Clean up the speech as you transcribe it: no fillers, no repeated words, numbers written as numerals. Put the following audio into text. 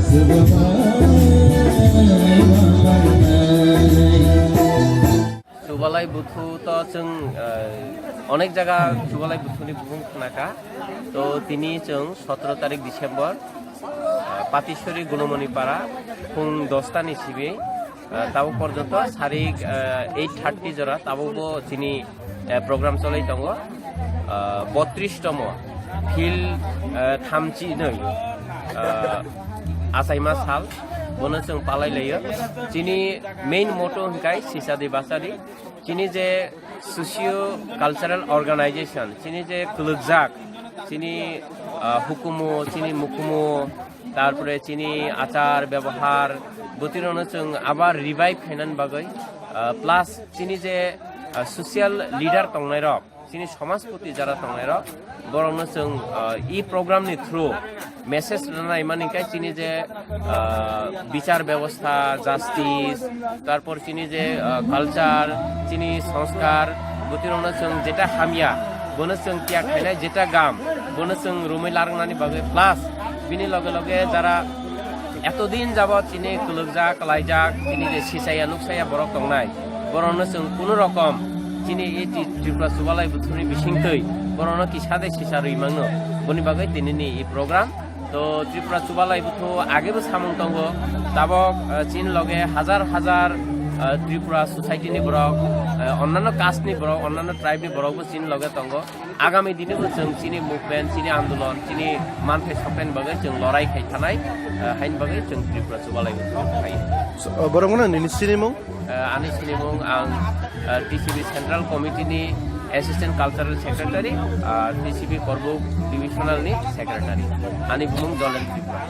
Subalai Buthu to chung অনেক জায়গা সুবালাই বুথুনি বুহুম খানাকা তো তিনি chung 17 তারিখ ডিসেম্বর পাতিশ্বরী গুণমণিপাড়া ফুং 10টা নিসিবি তাবো পর্যন্ত সারিক 8:30 জরা তাবো যিনি প্রোগ্রাম চলাই দङ 32তম ফিল থামচি नै आसाइमा साल बनो जों पालायलायो जिनि मेन मोटो हंखाय सिसादी बासादी जिनि जे सोशियो कालचारेल अर्गानाइजेशन जिनि जे कुलुकजाक जिनि हुकुमो जिनि मुकुमो तारपरे जिनि आचार व्यवहार बोतिरनो जों आबार रिवाइव खायनान बागै प्लास जिनि जे सोशियल लिडार तंनाय रक जिनि समाजपति जारा तंनाय रक बरंनो जों इ प्रोग्राम नि थ्रु मेसेज रानाय मानिकाय चिनि जे বিচার ব্যবস্থা জাস্টিস তারপর চিনি যে কালচার চিনি সংস্কার গতিরনো जों যেটা হামিয়া বনো जों তিয়া খাইনাय যেটা গাম বনো जों রুমে লারংনানি বাগে প্লাস বিনি লগে লগে যারা এতদিন যাবত চিনি কুলুকজাক লাইজাক চিনি যে সিসাইয়া নুকসাইয়া বরক তংনাय বরনো जों কোনো রকম চিনি এই ত্রিপুরা সুবালাই বুথুনি বিসিংতৈ বরনো কি সাদে সিসা রইমাংনো বনি বাগে দিনিনি এই প্রোগ্রাম তো ত্রিপুরা সুবালাই বুথু আগেবো সামং দङ তাবক চিন লগে হাজার হাজার ত্রিপুরা সোসাইটিनि বরক অন্যান্য কাস্টनि বরক অন্যান্য ট্রাইবनि বরকबो চিন লগে দङ आगामी दिनबो जों चिनि मुभमेन्ट चिनि आन्दोलन चिनि मानथाय सप्तायनि बागै जों लड़ाई खाय थानाय हाइन बागै जों त्रिपुरा सुबालाई बुथु थायो बरंगना नि सिनेमो आनि सिनेमो आं टिसिबि सेन्ट्रल कमिटिनि एसिस्टेंट कल्चरल सेक्रेटारि टिसिबि करबुक डिविजनलनि सेक्रेटारि आनि बुमुं जलेन त्रिपुरा